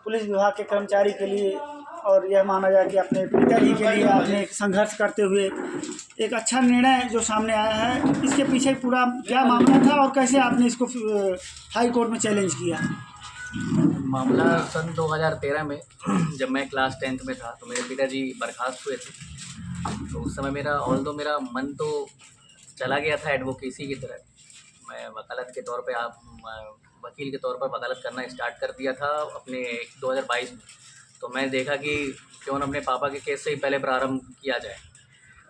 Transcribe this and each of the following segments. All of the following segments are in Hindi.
पुलिस विभाग के कर्मचारी के लिए और यह माना जाए कि अपने पिताजी के लिए आपने एक संघर्ष करते हुए एक अच्छा निर्णय जो सामने आया है, इसके पीछे पूरा क्या मामला था और कैसे आपने इसको हाई कोर्ट में चैलेंज किया? मामला सन 2013 में जब मैं क्लास 10th में था तो मेरे पिताजी बर्खास्त हुए थे। तो उस समय मेरा मन तो चला गया था एडवोकेसी की तरह। मैं वकालत के तौर पे वकील के तौर पर वकालत करना स्टार्ट कर दिया था अपने 2022 में। तो मैंने देखा कि क्यों न अपने पापा के केस से ही पहले प्रारंभ किया जाए।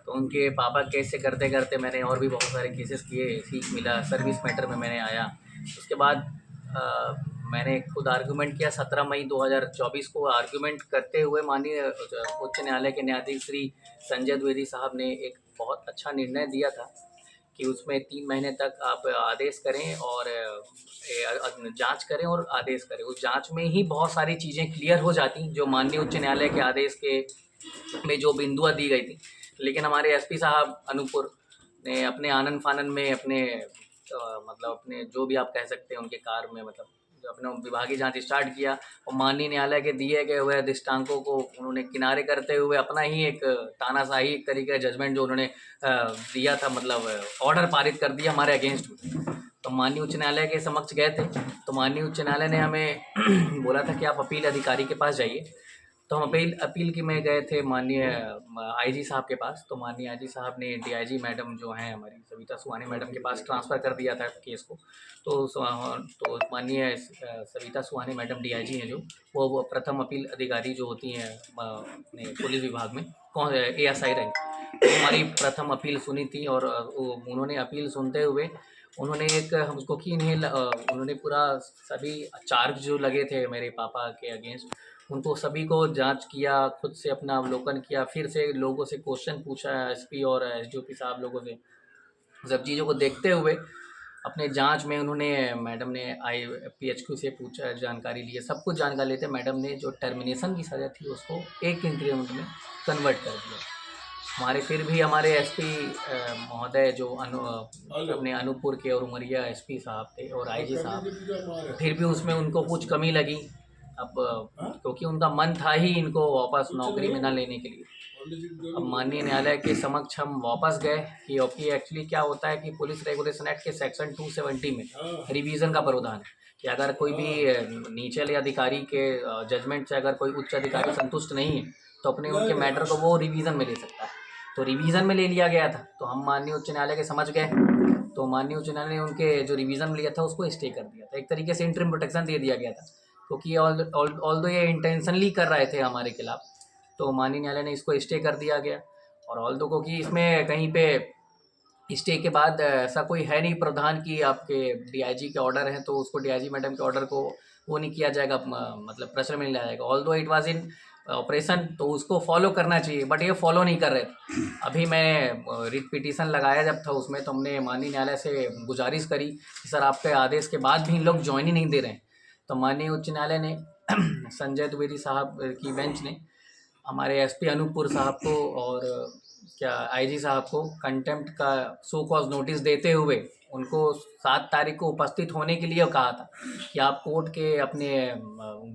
तो उनके पापा केस से करते करते मैंने और भी बहुत सारे केसेस किए, सीख मिला, सर्विस मैटर में मैंने आया। उसके बाद मैंने खुद आर्गूमेंट किया। 17 मई 2024 को आर्गूमेंट करते हुए माननीय उच्च न्यायालय के न्यायाधीश श्री संजय द्विवेदी साहब ने एक बहुत अच्छा निर्णय दिया था कि उसमें 3 महीने तक आप आदेश करें और जांच करें और आदेश करें। उस जांच में ही बहुत सारी चीज़ें क्लियर हो जाती जो माननीय उच्च न्यायालय के आदेश के में जो बिंदुआं दी गई थी। लेकिन हमारे एसपी साहब अनूपपुर ने अपने आनन फानन में मतलब अपने जो भी आप कह सकते हैं उनके कार में मतलब जो अपना विभागीय जांच स्टार्ट किया और माननीय न्यायालय के दिए गए हुए दृष्टांतों को उन्होंने किनारे करते हुए अपना ही एक तानाशाही एक तरीके का जजमेंट जो उन्होंने दिया था, मतलब ऑर्डर पारित कर दिया हमारे अगेंस्ट। तो माननीय उच्च न्यायालय के समक्ष गए थे तो माननीय उच्च न्यायालय ने हमें बोला था कि आप अपील अधिकारी के पास जाइए। तो हम अपील की में गए थे माननीय आईजी साहब के पास। तो माननीय आईजी साहब ने डीआईजी मैडम जो हैं हमारी सविता सुहानी मैडम के पास ट्रांसफ़र कर दिया था केस को। तो माननीय सविता सुहानी मैडम डीआईजी हैं जो वो प्रथम अपील अधिकारी जो होती हैं अपने पुलिस विभाग में एएसआई रैंक, तो हमारी प्रथम अपील सुनी थी। और उन्होंने अपील सुनते हुए उन्होंने एक हमको कि उन्होंने पूरा सभी चार्ज जो लगे थे मेरे पापा के अगेंस्ट उनको सभी को जांच किया, खुद से अपना अवलोकन किया, फिर से लोगों से क्वेश्चन पूछा एसपी और एसडीओपी साहब लोगों से। सब चीज़ों को देखते हुए अपने जांच में उन्होंने मैडम ने पीएचक्यू से पूछा, जानकारी ली, सब कुछ जानकारी लेते मैडम ने जो टर्मिनेशन की सज़ा थी उसको 1 इंक्रीमेंट में कन्वर्ट कर दिया। फिर भी हमारे एसपी महोदय जो अपने अनूपपुर के और उमरिया एसपी साहब थे और आईजी साहब, फिर भी उसमें उनको कुछ कमी लगी। अब क्योंकि उनका मन था ही इनको वापस नौकरी में न लेने के लिए। अब माननीय न्यायालय के समक्ष हम वापस गए कि एक्चुअली क्या होता है कि पुलिस रेगुलेशन एक्ट के सेक्शन 270 में रिवीजन का प्रावधान है कि अगर कोई भी नीचे अधिकारी के जजमेंट से अगर कोई उच्च अधिकारी संतुष्ट नहीं है तो अपने उनके मैटर को वो रिवीजन में ले सकता है। तो रिवीजन में ले लिया गया था। तो हम माननीय उच्च न्यायालय के समझ गए तो माननीय उच्च न्यायालय ने उनके जो रिवीजन में लिया था उसको स्टे कर दिया था। एक तरीके से इंटरिम प्रोटेक्शन दे दिया गया था क्योंकि ऑल्दो ये इंटेंशनली कर रहे थे हमारे खिलाफ। तो माननीय न्यायालय ने इसको स्टे कर दिया गया। और ऑल्दो को कि इसमें कहीं पे स्टे के बाद ऐसा कोई है नहीं प्रावधान कि आपके डीआईजी के ऑर्डर हैं तो उसको डीआईजी मैडम के ऑर्डर को वो नहीं किया जाएगा, मतलब प्रेशर में नहीं लाया जाएगा। Although it was in operation तो उसको फॉलो करना चाहिए, बट ये फॉलो नहीं कर रहे थे। अभी मैं रिट पिटीशन लगाया जब था उसमें तो हमने माननीय न्यायालय से गुजारिश करी कि सर आपके आदेश के बाद भी इन लोग ज्वाइन ही नहीं दे रहे हैं। तो माननीय उच्च न्यायालय ने संजय द्विवेदी साहब की बेंच ने हमारे एसपी अनूपपुर साहब को और आईजी साहब को कंटेम्प्ट का सो कॉज नोटिस देते हुए उनको 7 तारीख को उपस्थित होने के लिए कहा था कि आप कोर्ट के अपने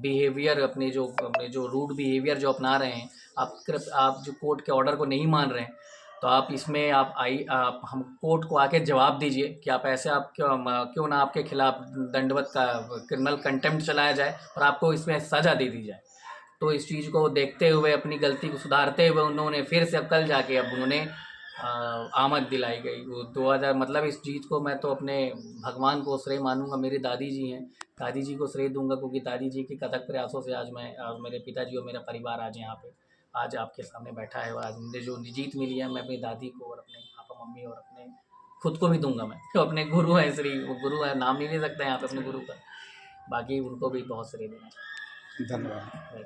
बिहेवियर अपने जो रूड बिहेवियर जो अपना रहे हैं, आप जो कोर्ट के ऑर्डर को नहीं मान रहे हैं तो आप इसमें आप हम कोर्ट को आके जवाब दीजिए कि आप ऐसे आप क्यों ना आपके खिलाफ दंडवत का क्रिमिनल कंटेम्प्ट चलाया जाए और आपको इसमें सज़ा दे दी जाए। तो इस चीज़ को देखते हुए अपनी गलती को सुधारते हुए उन्होंने फिर से कल जाके अब उन्होंने आमद दिलाई गई वो 2000 मतलब इस चीज़ को मैं तो अपने भगवान को श्रेय मानूंगा। मेरी दादी जी हैं, दादी जी को श्रेय दूंगा क्योंकि दादी जी के कथक प्रयासों से आज मैं और मेरे पिताजी और मेरा परिवार आज यहाँ पे आज आपके सामने बैठा है। और आज मुझे जो जीत मिली है मैं अपनी दादी को और अपने पापा मम्मी और अपने खुद को भी दूंगा। मैं तो अपने गुरु हैं, श्री गुरु है, नाम नहीं ले सकते हैं यहाँ पे अपने गुरु का, बाकी उनको भी बहुत श्रेय देना चाहिए। धन्यवाद।